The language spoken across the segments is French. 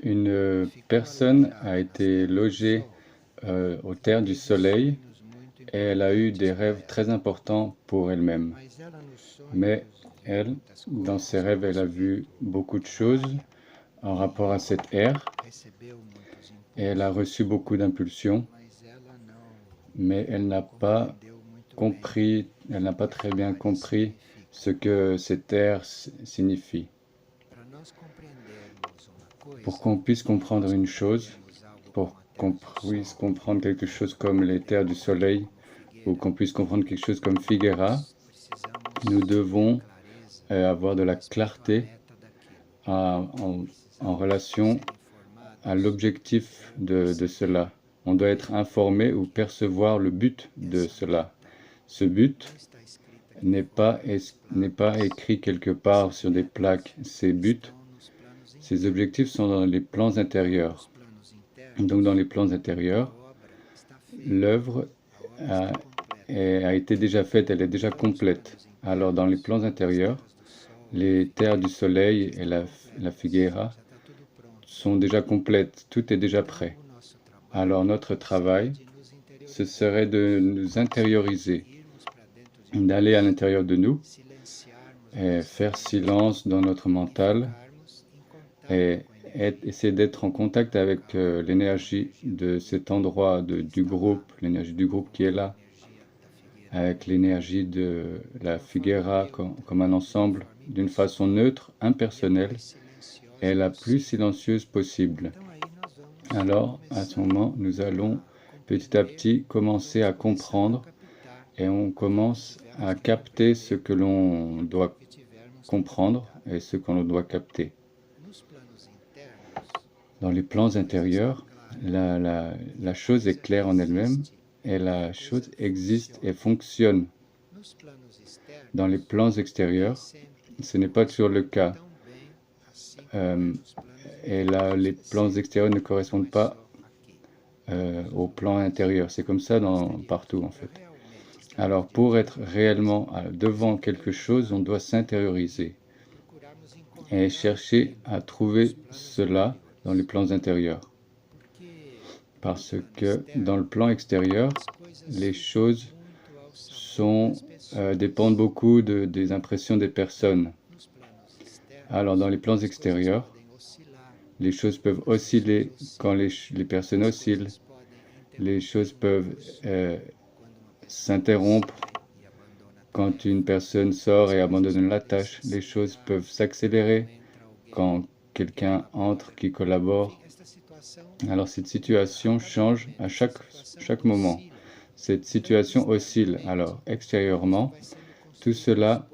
Une personne a été logée aux terres du soleil et elle a eu des rêves très importants pour elle-même. Mais elle, dans ses rêves, elle a vu beaucoup de choses en rapport à cette ère et elle a reçu beaucoup d'impulsions, mais elle n'a pas compris, elle n'a pas très bien compris ce que cette ère signifie. Pour qu'on puisse comprendre une chose, pour qu'on puisse comprendre quelque chose comme les terres du soleil, ou qu'on puisse comprendre quelque chose comme Figueira, nous devons avoir de la clarté en relation à l'objectif de cela. On doit être informé ou percevoir le but de cela. Ce but n'est pas écrit quelque part sur des plaques. Ces buts, ces objectifs sont dans les plans intérieurs. Donc dans les plans intérieurs, l'œuvre a été déjà faite, elle est déjà complète. Alors dans les plans intérieurs, les terres du soleil et la figueira sont déjà complètes, tout est déjà prêt. Alors notre travail, ce serait de nous intérioriser, d'aller à l'intérieur de nous et faire silence dans notre mental et essayer d'être en contact avec l'énergie de cet endroit du groupe, l'énergie du groupe qui est là, avec l'énergie de la Figueira comme un ensemble, d'une façon neutre, impersonnelle et la plus silencieuse possible. Alors, à ce moment, nous allons petit à petit commencer à comprendre et on commence à capter ce que l'on doit comprendre et ce qu'on doit capter. Dans les plans intérieurs, la chose est claire en elle-même et la chose existe et fonctionne. Dans les plans extérieurs, ce n'est pas toujours le cas. Et là, les plans extérieurs ne correspondent pas au plan intérieur. C'est comme ça partout en fait. Alors pour être réellement devant quelque chose, on doit s'intérioriser et chercher à trouver cela dans les plans intérieurs. Parce que dans le plan extérieur, les choses dépendent beaucoup des impressions des personnes. Alors dans les plans extérieurs, les choses peuvent osciller quand les personnes oscillent. Les choses peuvent s'interrompre quand une personne sort et abandonne la tâche. Les choses peuvent s'accélérer quand quelqu'un entre qui collabore. Alors cette situation change à chaque moment. Cette situation oscille. Alors extérieurement, tout cela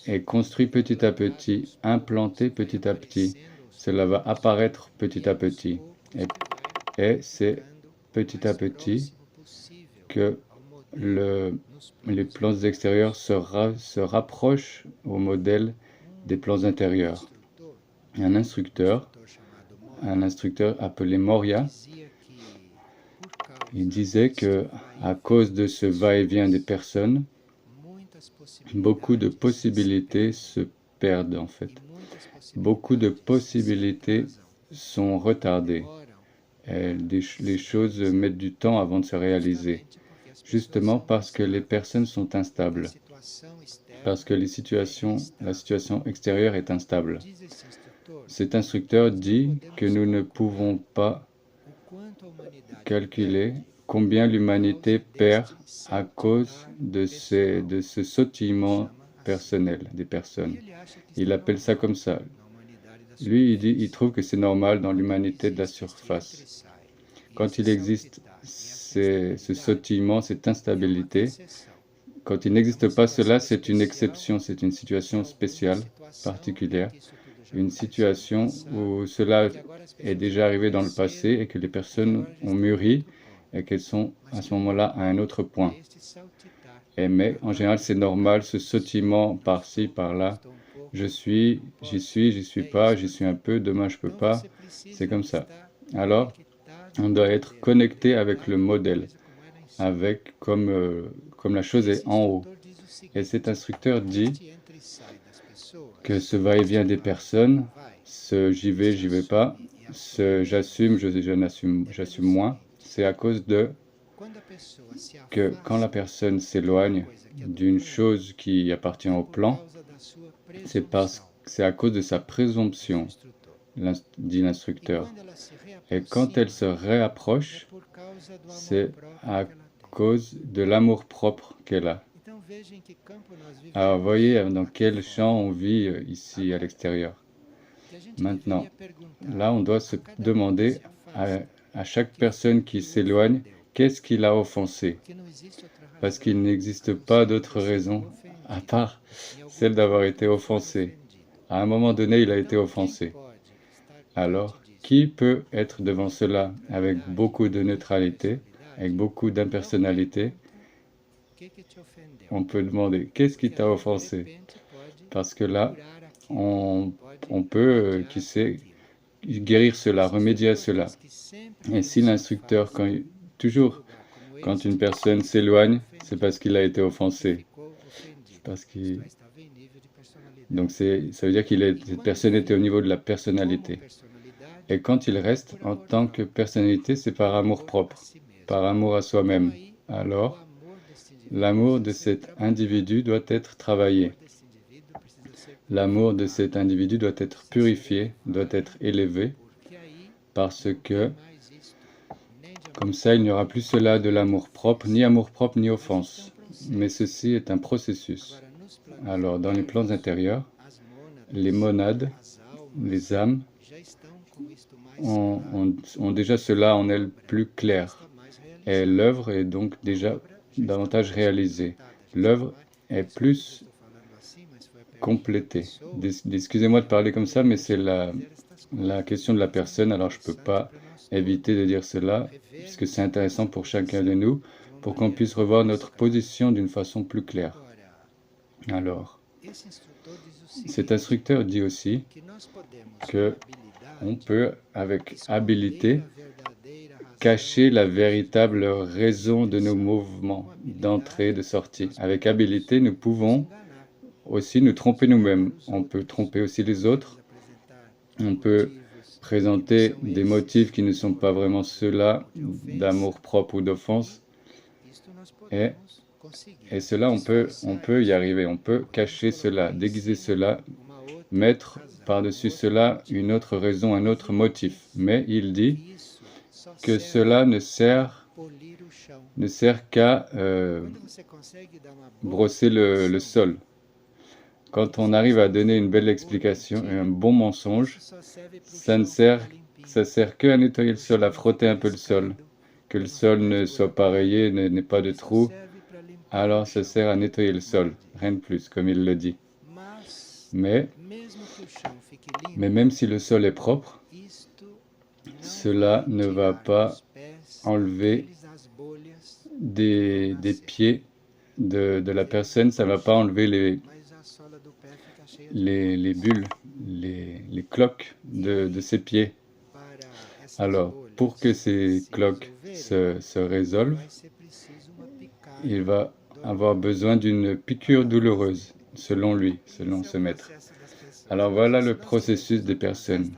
est construit petit à petit, implanté petit à petit. Cela va apparaître petit à petit. Et c'est petit à petit que les plans extérieurs se rapprochent au modèle des plans intérieurs. Un instructeur appelé Moria, il disait que à cause de ce va-et-vient des personnes, beaucoup de possibilités se perdent en fait. Beaucoup de possibilités sont retardées. Les choses mettent du temps avant de se réaliser, justement parce que les personnes sont instables, parce que la situation extérieure est instable. Cet instructeur dit que nous ne pouvons pas calculer combien l'humanité perd à cause de ce sautillement personnel des personnes. Il appelle ça comme ça. Lui, il trouve que c'est normal dans l'humanité de la surface. Quand il existe ce sautillement, cette instabilité, quand il n'existe pas cela, c'est une exception, c'est une situation spéciale, particulière, une situation où cela est déjà arrivé dans le passé et que les personnes ont mûri et qu'elles sont à ce moment-là à un autre point. Mais en général, c'est normal, ce sautillement par-ci, par-là. J'y suis pas, j'y suis un peu, demain je peux pas. C'est comme ça. Alors, on doit être connecté avec le modèle, comme la chose est en haut. Et cet instructeur dit que ce va-et-vient des personnes ce j'y vais pas, ce j'assume, j'assume moins. C'est à cause de que quand la personne s'éloigne d'une chose qui appartient au plan, c'est à cause de sa présomption, dit l'instructeur. Et quand elle se réapproche, c'est à cause de l'amour-propre qu'elle a. Alors, voyez dans quel champ on vit ici à l'extérieur. Maintenant, là, on doit se demander à chaque personne qui s'éloigne, qu'est-ce qui l'a offensé? Parce qu'il n'existe pas d'autre raison à part celle d'avoir été offensé. À un moment donné, il a été offensé. Alors, qui peut être devant cela avec beaucoup de neutralité, avec beaucoup d'impersonnalité? On peut demander, qu'est-ce qui t'a offensé? Parce que là, on peut, qui sait, guérir cela, remédier à cela. Et si l'instructeur, toujours quand une personne s'éloigne, c'est parce qu'il a été offensé. Donc ça veut dire que cette personne était au niveau de la personnalité. Et quand il reste en tant que personnalité, c'est par amour-propre, par amour à soi-même. Alors, l'amour de cet individu doit être travaillé. L'amour de cet individu doit être purifié, doit être élevé, parce que, comme ça, il n'y aura plus cela de l'amour-propre, ni offense. Mais ceci est un processus. Alors, dans les plans intérieurs, les monades, les âmes, ont déjà cela en elles plus clair. Et l'œuvre est donc déjà davantage réalisée. L'œuvre est plus complétée. Excusez-moi de parler comme ça, mais c'est la question de la personne, alors je ne peux pas éviter de dire cela, puisque c'est intéressant pour chacun de nous, pour qu'on puisse revoir notre position d'une façon plus claire. Alors, cet instructeur dit aussi que on peut, avec habileté, cacher la véritable raison de nos mouvements d'entrée et de sortie. Avec habileté, nous pouvons aussi nous tromper nous-mêmes. On peut tromper aussi les autres. On peut présenter des motifs qui ne sont pas vraiment ceux-là, d'amour-propre ou d'offense. Et cela, on peut y arriver. On peut cacher cela, déguiser cela, mettre par-dessus cela une autre raison, un autre motif. Mais il dit que cela ne sert qu'à brosser le sol. Quand on arrive à donner une belle explication et un bon mensonge, ça sert que à nettoyer le sol, à frotter un peu le sol, que le sol ne soit pas rayé, n'ait pas de trous. Alors ça sert à nettoyer le sol, rien de plus, comme il le dit. Mais même si le sol est propre, cela ne va pas enlever des pieds de la personne, ça ne va pas enlever les bulles, les cloques de ses pieds. Alors, pour que ces cloques se résolvent, il va avoir besoin d'une piqûre douloureuse, selon lui, selon ce maître. Alors voilà le processus des personnes.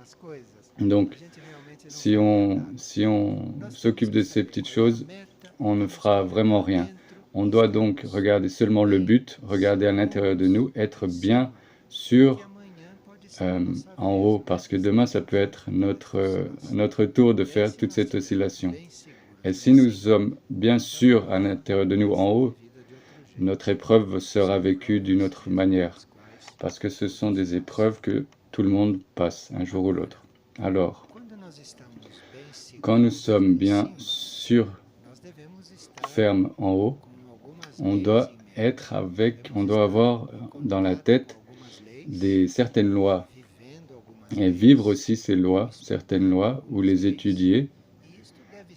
Donc, si on s'occupe de ces petites choses, on ne fera vraiment rien. On doit donc regarder seulement le but, regarder à l'intérieur de nous, être bien sûr en haut, parce que demain, ça peut être notre tour de faire toute cette oscillation. Et si nous sommes bien sûrs à l'intérieur de nous en haut, notre épreuve sera vécue d'une autre manière, parce que ce sont des épreuves que tout le monde passe un jour ou l'autre. Alors, quand nous sommes bien sûrs, fermes en haut, on doit avoir dans la tête certaines lois et vivre aussi ces lois, certaines lois, ou les étudier.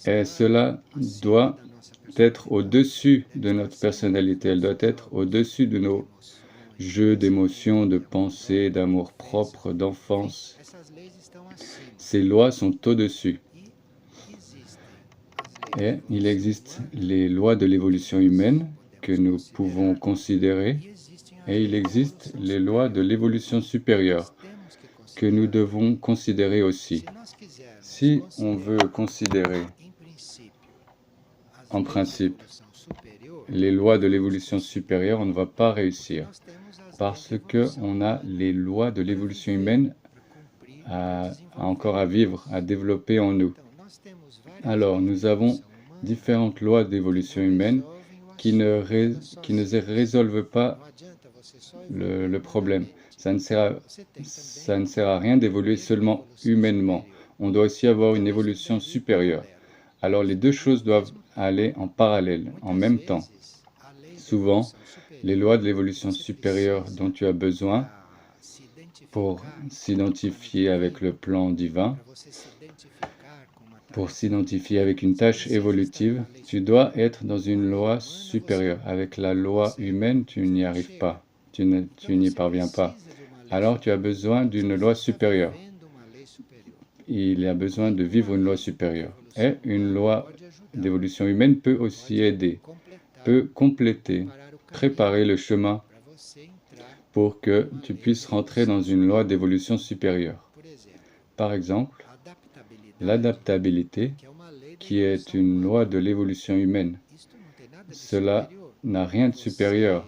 Et cela doit être au-dessus de notre personnalité, elle doit être au-dessus de nos jeux d'émotions, de pensées, d'amour propre, d'enfance. Ces lois sont au-dessus. Et il existe les lois de l'évolution humaine que nous pouvons considérer, et il existe les lois de l'évolution supérieure que nous devons considérer aussi. Si on veut considérer en principe les lois de l'évolution supérieure, on ne va pas réussir parce qu'on a les lois de l'évolution humaine encore à vivre, à développer en nous. Alors, nous avons différentes lois d'évolution humaine qui ne résolvent pas le problème. Ça ne sert à rien d'évoluer seulement humainement. On doit aussi avoir une évolution supérieure. Alors, les deux choses doivent aller en parallèle, en même temps. Souvent, les lois de l'évolution supérieure dont tu as besoin pour s'identifier avec le plan divin, pour s'identifier avec une tâche évolutive, tu dois être dans une loi supérieure. Avec la loi humaine, tu n'y arrives pas, tu n'y parviens pas. Alors tu as besoin d'une loi supérieure. Il y a besoin de vivre une loi supérieure. Et une loi d'évolution humaine peut aussi aider, peut compléter, préparer le chemin pour que tu puisses rentrer dans une loi d'évolution supérieure. Par exemple, l'adaptabilité, qui est une loi de l'évolution humaine. Cela n'a rien de supérieur.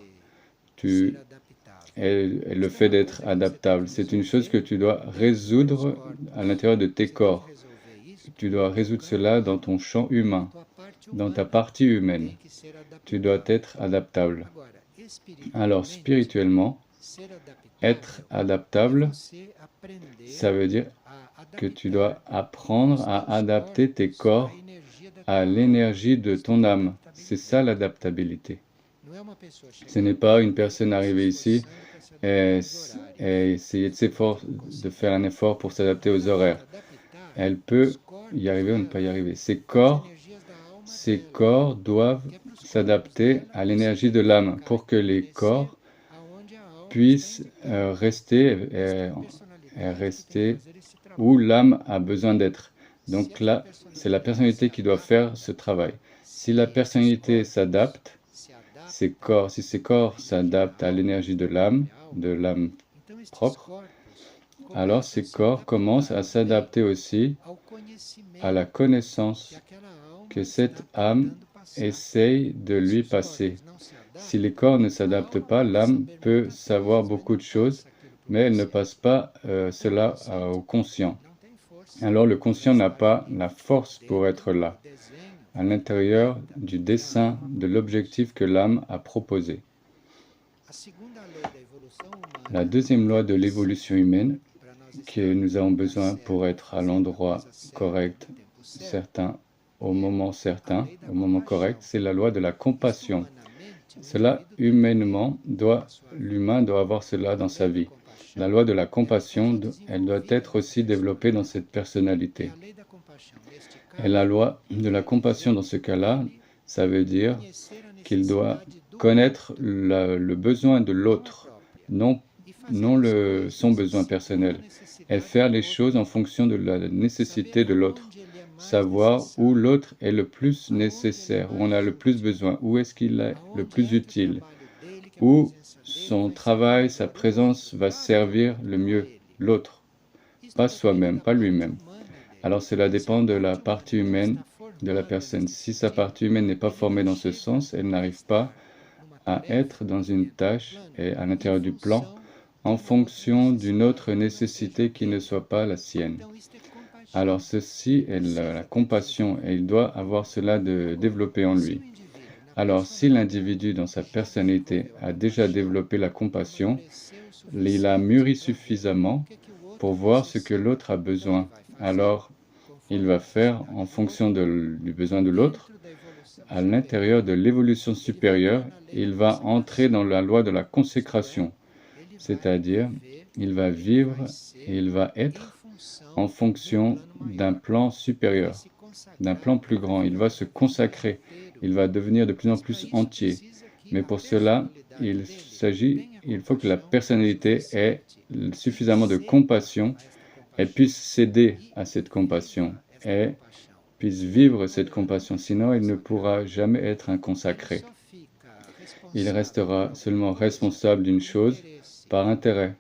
Et le fait d'être adaptable, c'est une chose que tu dois résoudre à l'intérieur de tes corps. Tu dois résoudre cela dans ton champ humain, dans ta partie humaine. Tu dois être adaptable. Alors, spirituellement, être adaptable, ça veut dire que tu dois apprendre à adapter tes corps à l'énergie de ton âme. C'est ça l'adaptabilité. Ce n'est pas une personne arrivée ici et essayer de faire un effort pour s'adapter aux horaires. Elle peut y arriver ou ne pas y arriver. Ces corps doivent s'adapter à l'énergie de l'âme pour que les corps puissent rester où l'âme a besoin d'être. Donc là, c'est la personnalité qui doit faire ce travail. Si la personnalité s'adapte, si ces corps s'adaptent à l'énergie de l'âme propre, alors ces corps commencent à s'adapter aussi à la connaissance que cette âme essaye de lui passer. Si les corps ne s'adaptent pas, l'âme peut savoir beaucoup de choses, mais elle ne passe pas cela au conscient. Alors le conscient n'a pas la force pour être là, à l'intérieur du dessein de l'objectif que l'âme a proposé. La deuxième loi de l'évolution humaine que nous avons besoin pour être à l'endroit correct, certain, au moment correct, c'est la loi de la compassion. Cela, humainement, l'humain doit avoir cela dans sa vie. La loi de la compassion, elle doit être aussi développée dans cette personnalité. Et la loi de la compassion, dans ce cas-là, ça veut dire qu'il doit connaître le besoin de l'autre, non son besoin personnel, et faire les choses en fonction de la nécessité de l'autre. Savoir où l'autre est le plus nécessaire, où on a le plus besoin, où est-ce qu'il est le plus utile, où son travail, sa présence va servir le mieux l'autre, pas soi-même, pas lui-même. Alors cela dépend de la partie humaine de la personne. Si sa partie humaine n'est pas formée dans ce sens, elle n'arrive pas à être dans une tâche et à l'intérieur du plan en fonction d'une autre nécessité qui ne soit pas la sienne. Alors ceci est la compassion et il doit avoir cela de développer en lui. Alors si l'individu dans sa personnalité a déjà développé la compassion, il a mûri suffisamment pour voir ce que l'autre a besoin. Alors il va faire en fonction du besoin de l'autre. À l'intérieur de l'évolution supérieure, il va entrer dans la loi de la consécration, c'est-à-dire il va vivre et il va être en fonction d'un plan supérieur, d'un plan plus grand. Il va se consacrer, il va devenir de plus en plus entier. Mais pour cela, il faut que la personnalité ait suffisamment de compassion et puisse céder à cette compassion et puisse vivre cette compassion. Sinon, il ne pourra jamais être un consacré. Il restera seulement responsable d'une chose par intérêt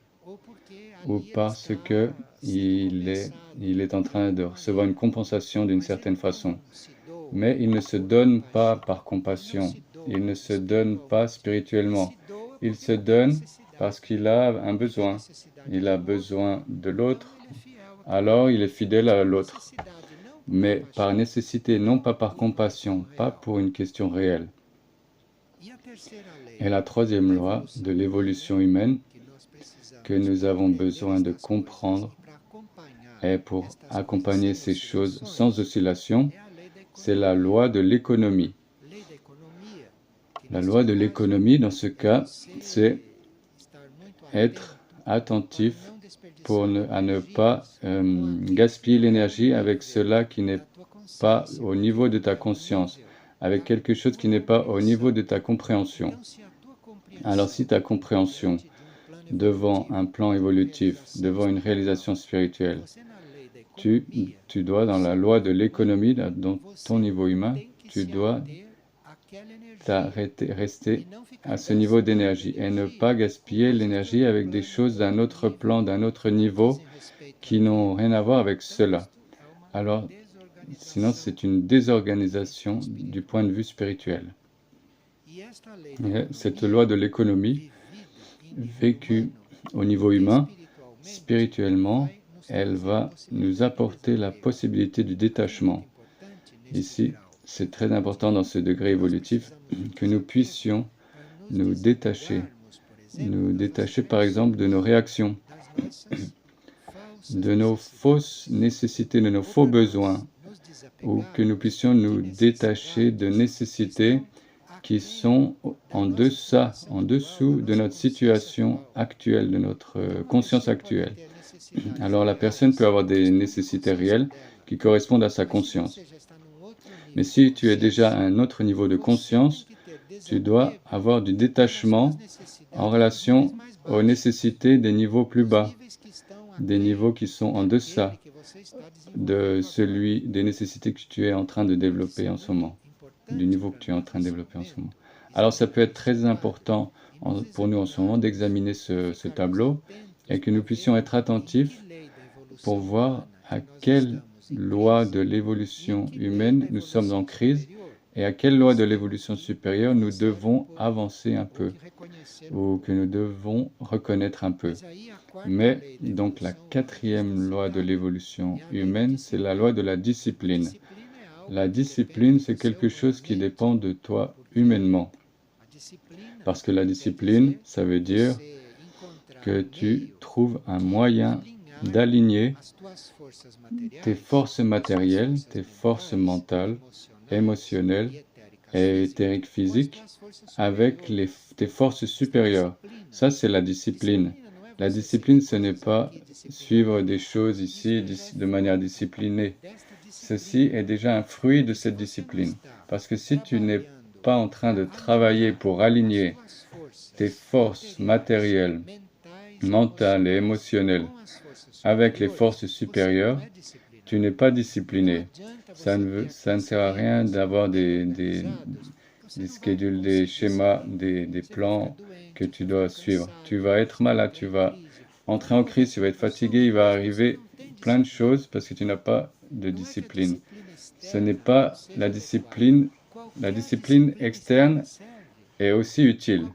ou parce que il est en train de recevoir une compensation d'une certaine façon. Mais il ne se donne pas par compassion, il ne se donne pas spirituellement, il se donne parce qu'il a un besoin, il a besoin de l'autre, alors il est fidèle à l'autre, mais par nécessité, non pas par compassion, pas pour une question réelle. Et la troisième loi de l'évolution humaine que nous avons besoin de comprendre et pour accompagner ces choses sans oscillation, c'est la loi de l'économie. La loi de l'économie, dans ce cas, c'est être attentif à ne pas gaspiller l'énergie avec cela qui n'est pas au niveau de ta conscience, avec quelque chose qui n'est pas au niveau de ta compréhension. Alors si ta compréhension devant un plan évolutif, devant une réalisation spirituelle, tu dois, dans la loi de l'économie, dans ton niveau humain, tu dois rester à ce niveau d'énergie et ne pas gaspiller l'énergie avec des choses d'un autre plan, d'un autre niveau qui n'ont rien à voir avec cela. Alors, sinon c'est une désorganisation du point de vue spirituel. Et cette loi de l'économie, vécue au niveau humain, spirituellement, elle va nous apporter la possibilité du détachement. Ici, c'est très important dans ce degré évolutif que nous puissions nous détacher par exemple de nos réactions, de nos fausses nécessités, de nos faux besoins, ou que nous puissions nous détacher de nécessités qui sont en dessous de notre situation actuelle, de notre conscience actuelle. Alors la personne peut avoir des nécessités réelles qui correspondent à sa conscience. Mais si tu es déjà à un autre niveau de conscience, tu dois avoir du détachement en relation aux nécessités des niveaux plus bas, des niveaux qui sont en deçà des nécessités que tu es en train de développer en ce moment, du niveau que tu es en train de développer en ce moment. Alors ça peut être très important pour nous en ce moment d'examiner ce tableau et que nous puissions être attentifs pour voir à quelle loi de l'évolution humaine nous sommes en crise et à quelle loi de l'évolution supérieure nous devons avancer un peu ou que nous devons reconnaître un peu. Mais donc la quatrième loi de l'évolution humaine, c'est la loi de la discipline. La discipline, c'est quelque chose qui dépend de toi humainement. Parce que la discipline, ça veut dire que tu trouves un moyen d'aligner tes forces matérielles, tes forces mentales, émotionnelles et éthériques physiques avec tes forces supérieures. Ça, c'est la discipline. La discipline, ce n'est pas suivre des choses ici de manière disciplinée. Ceci est déjà un fruit de cette discipline. Parce que si tu n'es pas en train de travailler pour aligner tes forces matérielles, mentales et émotionnelles avec les forces supérieures, tu n'es pas discipliné. Ça ne sert à rien d'avoir des schedules, des schémas, des plans que tu dois suivre. Tu vas être malade, tu vas entrer en crise, tu vas être fatigué, il va arriver plein de choses parce que tu n'as pas de discipline. Ce n'est pas la discipline externe est aussi utile.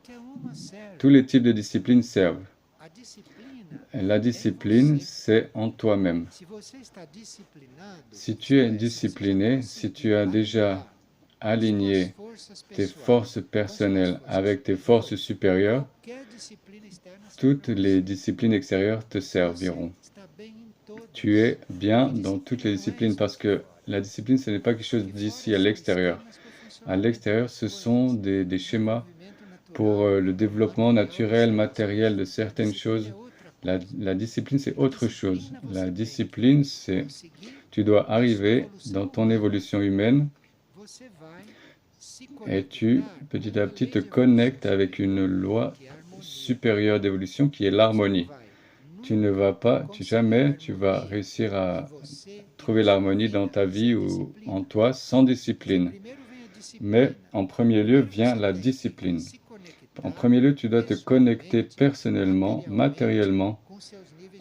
Tous les types de disciplines servent. La discipline, c'est en toi-même. Si tu es discipliné, si tu as déjà aligné tes forces personnelles avec tes forces supérieures, toutes les disciplines extérieures te serviront. Tu es bien dans toutes les disciplines parce que la discipline, ce n'est pas quelque chose d'ici à l'extérieur. À l'extérieur, ce sont des schémas pour le développement naturel, matériel de certaines choses. La discipline, c'est autre chose. La discipline, c'est tu dois arriver dans ton évolution humaine et tu, petit à petit, te connectes avec une loi supérieure d'évolution qui est l'harmonie. Tu ne vas pas, jamais tu vas réussir à trouver l'harmonie dans ta vie ou en toi sans discipline. Mais en premier lieu vient la discipline. En premier lieu, tu dois te connecter personnellement, matériellement,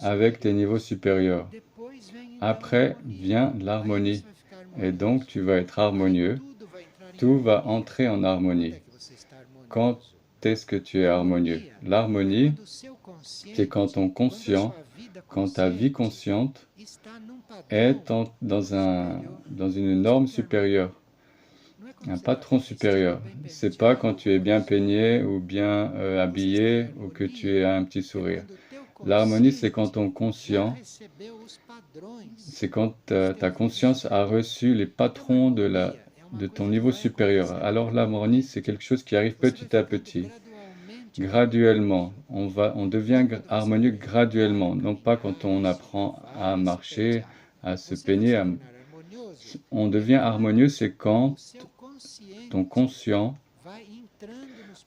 avec tes niveaux supérieurs. Après vient l'harmonie, et donc tu vas être harmonieux. Tout va entrer en harmonie. Quand est-ce que tu es harmonieux? L'harmonie, c'est quand ton conscient, quand ta vie consciente est dans une norme supérieure, un patron supérieur. C'est pas quand tu es bien peigné ou bien habillé ou que tu as un petit sourire. L'harmonie, c'est quand ton conscient, c'est quand ta conscience a reçu les patrons de ton niveau supérieur. Alors l'harmonie, c'est quelque chose qui arrive petit à petit, graduellement. On devient harmonieux graduellement, non pas quand on apprend à marcher, à se peigner. On devient harmonieux, c'est quand ton conscient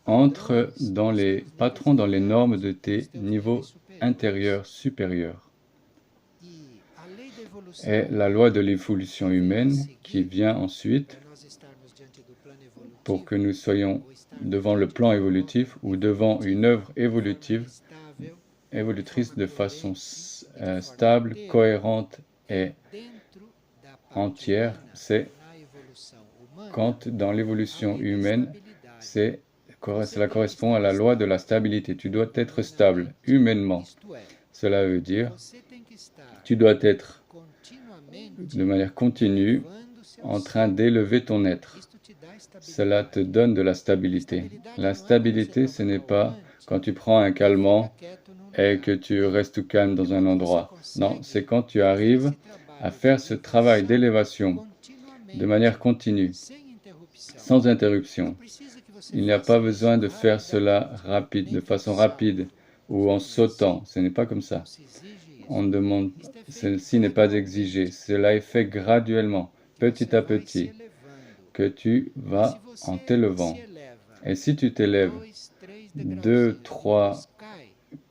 entre dans les patrons, dans les normes de tes niveaux intérieurs supérieurs. Et la loi de l'évolution humaine qui vient ensuite pour que nous soyons devant le plan évolutif ou devant une œuvre évolutrice de façon stable, cohérente et entière, c'est quand dans l'évolution humaine, cela correspond à la loi de la stabilité. Tu dois être stable humainement. Cela veut dire tu dois être de manière continue en train d'élever ton être. Cela te donne de la stabilité. La stabilité, ce n'est pas quand tu prends un calmant et que tu restes tout calme dans un endroit. Non, c'est quand tu arrives à faire ce travail d'élévation de manière continue, sans interruption. Il n'y a pas besoin de faire cela de façon rapide ou en sautant. Ce n'est pas comme ça. On demande, ceci n'est pas exigé. Cela est fait graduellement, petit à petit, que tu vas en t'élevant. Et si tu t'élèves 2, 3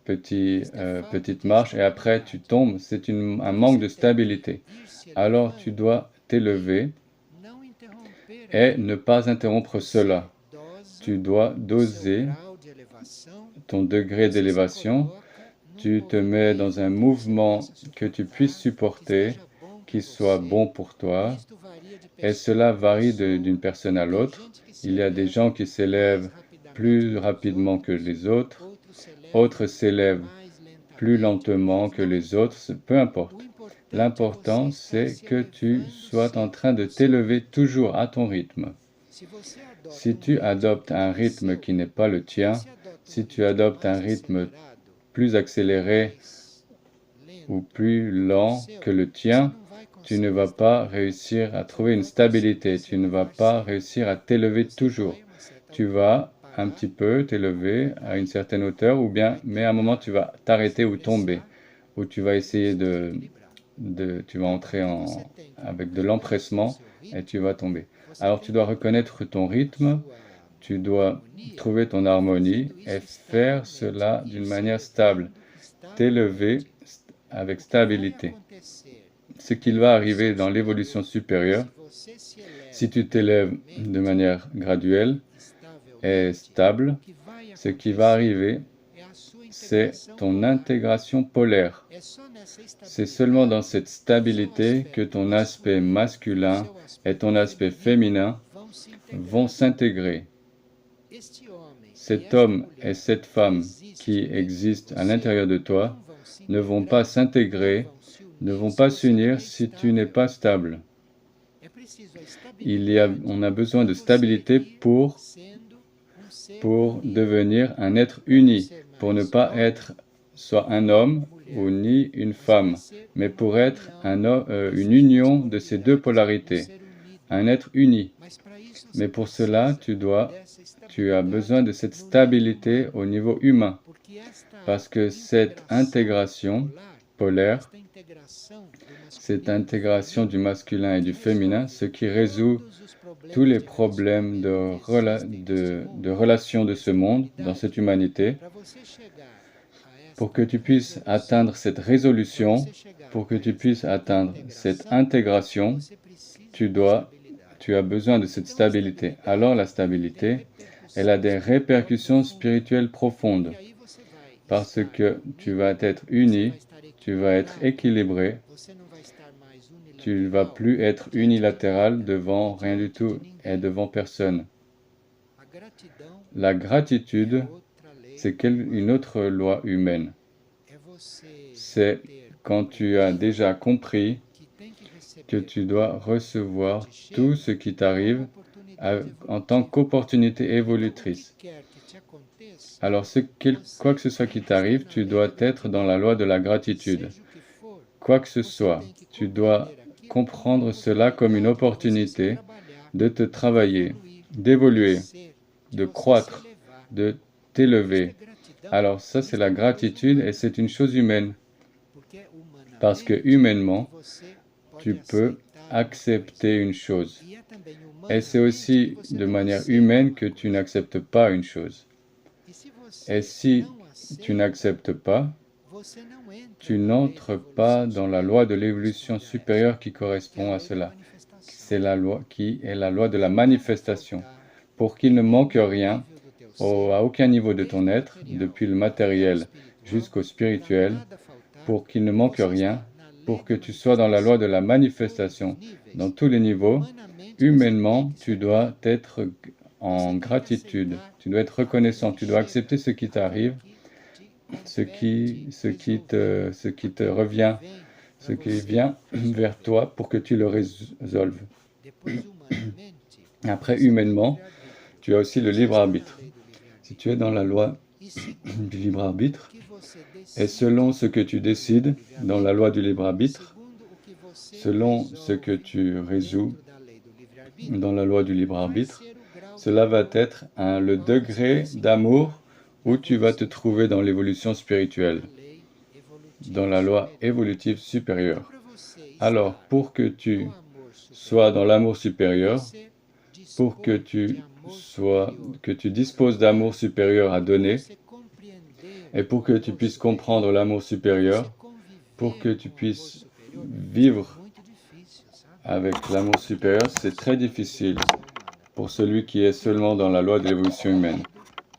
petites marches et après tu tombes, c'est un manque de stabilité. Alors tu dois t'élever et ne pas interrompre cela. Tu dois doser ton degré d'élévation. Tu te mets dans un mouvement que tu puisses supporter, qui soit bon pour toi. Et cela varie d'une personne à l'autre. Il y a des gens qui s'élèvent plus rapidement que les autres. Autres s'élèvent plus lentement que les autres. Peu importe. L'important, c'est que tu sois en train de t'élever toujours à ton rythme. Si tu adoptes un rythme qui n'est pas le tien, si tu adoptes un rythme plus accéléré ou plus lent que le tien, tu ne vas pas réussir à trouver une stabilité, tu ne vas pas réussir à t'élever toujours. Tu vas un petit peu t'élever à une certaine hauteur, mais à un moment tu vas t'arrêter ou tomber, ou tu vas essayer tu vas entrer avec de l'empressement et tu vas tomber. Alors tu dois reconnaître ton rythme, tu dois trouver ton harmonie et faire cela d'une manière stable, t'élever avec stabilité. Ce qu'il va arriver dans l'évolution supérieure, si tu t'élèves de manière graduelle et stable, ce qui va arriver, c'est ton intégration polaire. C'est seulement dans cette stabilité que ton aspect masculin et ton aspect féminin vont s'intégrer. Cet homme et cette femme qui existent à l'intérieur de toi ne vont pas s'intégrer, ne vont pas s'unir si tu n'es pas stable. On a besoin de stabilité pour devenir un être uni, pour ne pas être soit un homme ou ni une femme, mais pour être une union de ces deux polarités, un être uni. Mais pour cela, tu as besoin de cette stabilité au niveau humain, parce que cette intégration polaire, cette intégration du masculin et du féminin, ce qui résout tous les problèmes de relations de ce monde, dans cette humanité, pour que tu puisses atteindre cette résolution, pour que tu puisses atteindre cette intégration, tu as besoin de cette stabilité. Alors la stabilité, elle a des répercussions spirituelles profondes, parce que tu vas être uni tu vas être équilibré, tu ne vas plus être unilatéral devant rien du tout et devant personne. La gratitude, c'est une autre loi humaine. C'est quand tu as déjà compris que tu dois recevoir tout ce qui t'arrive en tant qu'opportunité évolutrice. Alors, quoi que ce soit qui t'arrive, tu dois être dans la loi de la gratitude. Quoi que ce soit, tu dois comprendre cela comme une opportunité de te travailler, d'évoluer, de croître, de t'élever. Alors ça, c'est la gratitude et c'est une chose humaine. Parce que humainement, tu peux accepter une chose. Et c'est aussi de manière humaine que tu n'acceptes pas une chose. Et si tu n'acceptes pas, tu n'entres pas dans la loi de l'évolution supérieure qui correspond à cela. C'est la loi qui est la loi de la manifestation. Pour qu'il ne manque rien à aucun niveau de ton être, depuis le matériel jusqu'au spirituel, pour qu'il ne manque rien, pour que tu sois dans la loi de la manifestation, dans tous les niveaux, humainement, tu dois être en gratitude, tu dois être reconnaissant, tu dois accepter ce qui t'arrive, ce qui te revient, ce qui vient vers toi pour que tu le résolves. Après, humainement, tu as aussi le libre arbitre. Si tu es dans la loi du libre arbitre, et selon ce que tu décides dans la loi du libre arbitre, selon ce que tu résous dans la loi du libre arbitre, cela va être le degré d'amour où tu vas te trouver dans l'évolution spirituelle, dans la loi évolutive supérieure. Alors, pour que tu sois dans l'amour supérieur, pour que tu disposes d'amour supérieur à donner, et pour que tu puisses comprendre l'amour supérieur, pour que tu puisses vivre avec l'amour supérieur, c'est très difficile pour celui qui est seulement dans la loi de l'évolution humaine.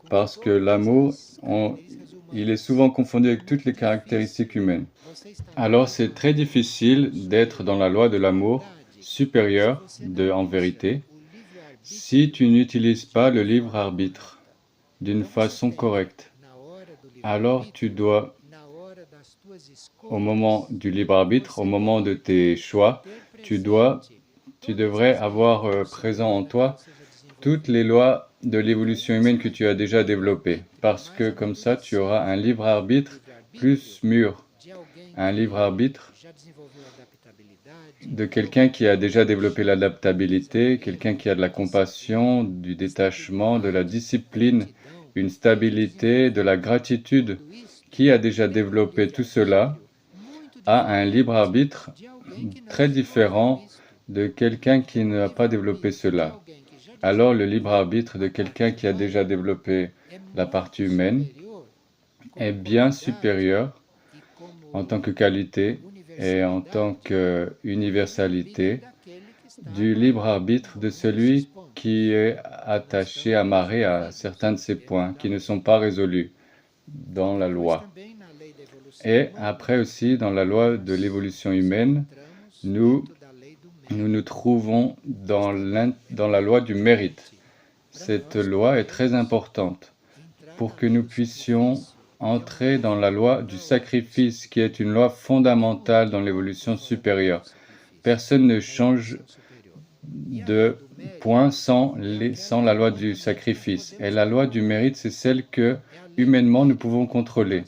Parce que l'amour, il est souvent confondu avec toutes les caractéristiques humaines. Alors c'est très difficile d'être dans la loi de l'amour supérieur en vérité si tu n'utilises pas le libre arbitre d'une façon correcte. Alors tu dois, au moment du libre arbitre, au moment de tes choix, tu devrais avoir présent en toi toutes les lois de l'évolution humaine que tu as déjà développées. Parce que comme ça, tu auras un libre arbitre plus mûr. Un libre arbitre de quelqu'un qui a déjà développé l'adaptabilité, quelqu'un qui a de la compassion, du détachement, de la discipline, une stabilité, de la gratitude, qui a déjà développé tout cela, a un libre arbitre très différent de quelqu'un qui n'a pas développé cela. Alors le libre arbitre de quelqu'un qui a déjà développé la partie humaine est bien supérieur en tant que qualité et en tant qu'universalité du libre arbitre de celui qui est attaché, amarré à certains de ces points qui ne sont pas résolus dans la loi. Et après aussi, dans la loi de l'évolution humaine, nous nous trouvons dans la loi du mérite. Cette loi est très importante pour que nous puissions entrer dans la loi du sacrifice, qui est une loi fondamentale dans l'évolution supérieure. Personne ne change de point sans la loi du sacrifice. Et la loi du mérite, c'est celle que, humainement, nous pouvons contrôler.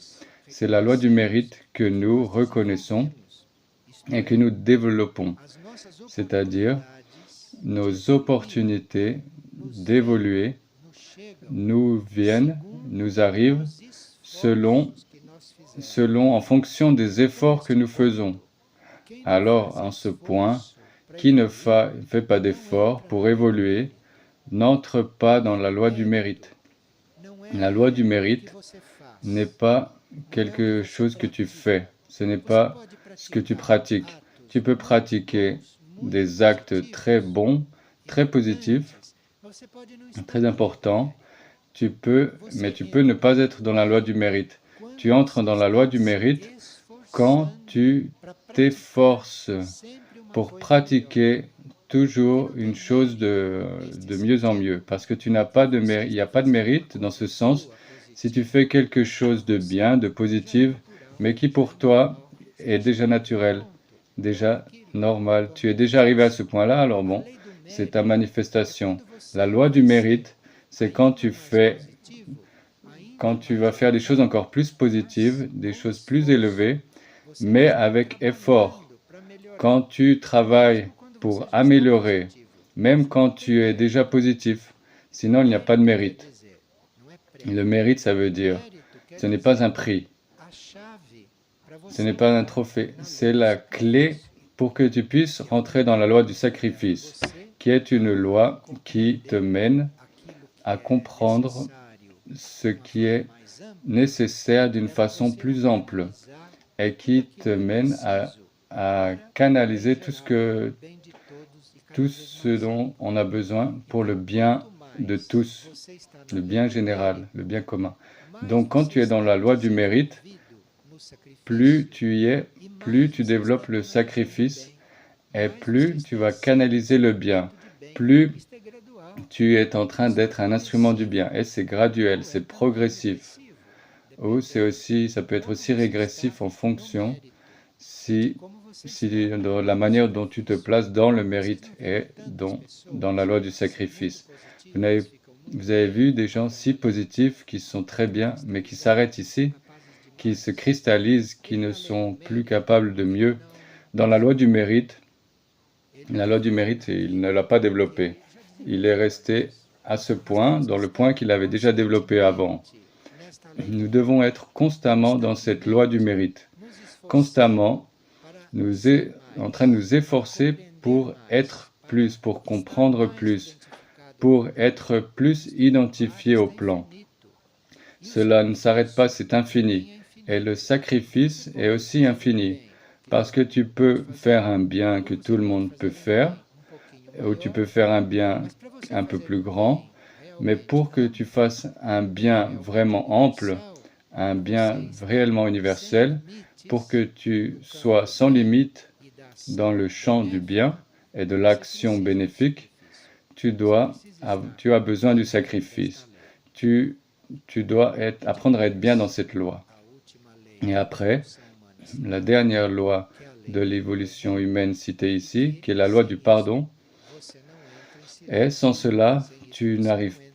C'est la loi du mérite que nous reconnaissons et que nous développons. C'est-à-dire, nos opportunités d'évoluer nous arrivent selon en fonction des efforts que nous faisons. Alors, en ce point, qui ne fait pas d'efforts pour évoluer n'entre pas dans la loi du mérite. La loi du mérite n'est pas quelque chose que tu fais, ce n'est pas ce que tu pratiques. Tu peux pratiquer des actes très bons, très positifs, très importants, mais tu peux ne pas être dans la loi du mérite. Tu entres dans la loi du mérite quand tu t'efforces pour pratiquer toujours une chose de mieux en mieux, parce que tu n'as pas de mérite, il n'y a pas de mérite dans ce sens. Si tu fais quelque chose de bien, de positif, mais qui pour toi est déjà naturel, déjà normal, tu es déjà arrivé à ce point-là, alors bon, c'est ta manifestation. La loi du mérite, c'est quand tu vas faire des choses encore plus positives, des choses plus élevées, mais avec effort. Quand tu travailles pour améliorer, même quand tu es déjà positif, sinon il n'y a pas de mérite. Le mérite, ça veut dire, ce n'est pas un prix, ce n'est pas un trophée, c'est la clé pour que tu puisses rentrer dans la loi du sacrifice, qui est une loi qui te mène à comprendre ce qui est nécessaire d'une façon plus ample et qui te mène à canaliser tout ce dont on a besoin pour le bien de tous, le bien général, le bien commun. Donc quand tu es dans la loi du mérite, plus tu y es, plus tu développes le sacrifice et plus tu vas canaliser le bien, plus tu es en train d'être un instrument du bien. Et c'est graduel, c'est progressif. Ou ça peut être aussi régressif en fonction si de la manière dont tu te places dans le mérite et dans la loi du sacrifice. Vous avez vu des gens si positifs qui sont très bien, mais qui s'arrêtent ici, qui se cristallisent, qui ne sont plus capables de mieux. Dans la loi du mérite, il ne l'a pas développée. Il est resté à ce point, dans le point qu'il avait déjà développé avant. Nous devons être constamment dans cette loi du mérite, constamment en train de nous efforcer pour être plus, pour comprendre plus, pour être plus identifié au plan. Cela ne s'arrête pas, c'est infini. Et le sacrifice est aussi infini, parce que tu peux faire un bien que tout le monde peut faire, ou tu peux faire un bien un peu plus grand, mais pour que tu fasses un bien vraiment ample, un bien réellement universel, pour que tu sois sans limite dans le champ du bien et de l'action bénéfique, tu as besoin du sacrifice. Tu dois apprendre à être bien dans cette loi. Et après, la dernière loi de l'évolution humaine citée ici, qui est la loi du pardon, et sans cela, tu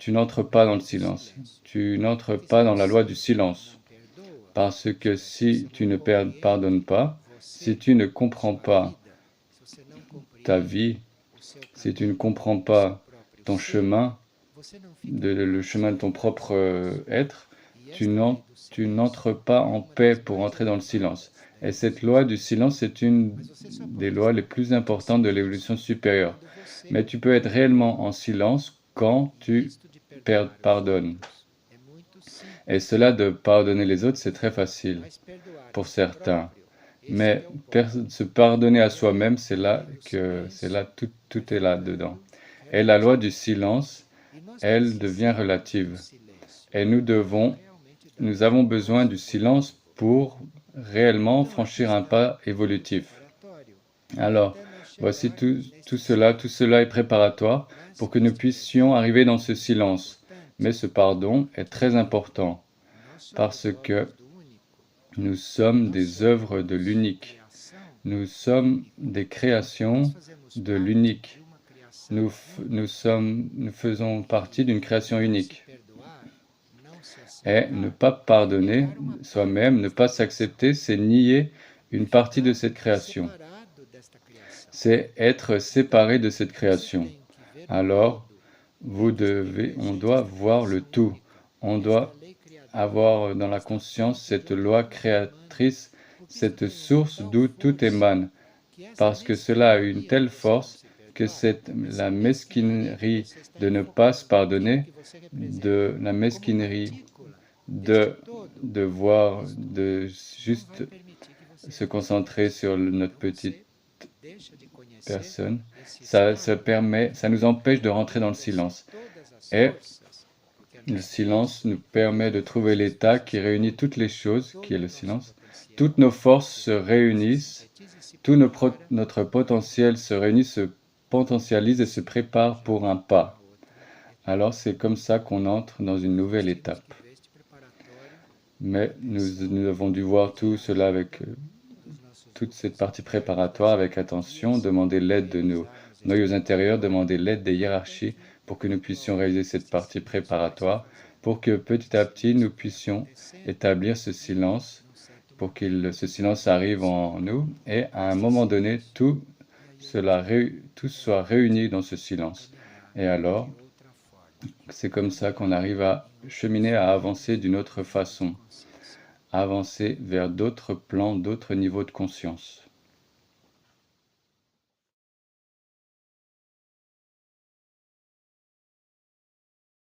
n'entres pas dans le silence. Tu n'entres pas dans la loi du silence. Parce que si tu ne pardonnes pas, si tu ne comprends pas ta vie, si tu ne comprends pas ton chemin, le chemin de ton propre être, tu n'entres pas en paix pour entrer dans le silence. Et cette loi du silence est une des lois les plus importantes de l'évolution supérieure. Mais tu peux être réellement en silence quand tu pardonnes. Et cela de pardonner les autres, c'est très facile pour certains. Mais se pardonner à soi-même, tout est là-dedans. Et la loi du silence, elle devient relative. Et nous avons besoin du silence pour réellement franchir un pas évolutif. Alors, voici tout cela est préparatoire pour que nous puissions arriver dans ce silence. Mais ce pardon est très important parce que nous sommes des œuvres de l'unique. Nous sommes des créations de l'unique. Nous faisons partie d'une création unique. Et ne pas pardonner soi-même, ne pas s'accepter, c'est nier une partie de cette création. C'est être séparé de cette création. Alors, on doit voir le tout. On doit avoir dans la conscience cette loi créatrice, cette source d'où tout émane. Parce que cela a une telle force que la mesquinerie de ne pas se pardonner, la mesquinerie de juste se concentrer sur notre petite personne, ça nous empêche de rentrer dans le silence. Et le silence nous permet de trouver l'état qui réunit toutes les choses, qui est le silence, toutes nos forces se réunissent, notre potentiel se réunit, se potentialise et se prépare pour un pas. Alors c'est comme ça qu'on entre dans une nouvelle étape. Mais nous avons dû voir tout cela avec toute cette partie préparatoire avec attention, demander l'aide de nos noyaux intérieurs, demander l'aide des hiérarchies pour que nous puissions réaliser cette partie préparatoire, pour que petit à petit nous puissions établir ce silence, pour que ce silence arrive en nous et à un moment donné, tout soit réuni dans ce silence. Et alors, c'est comme ça qu'on arrive à cheminer, à avancer d'une autre façon, à avancer vers d'autres plans, d'autres niveaux de conscience.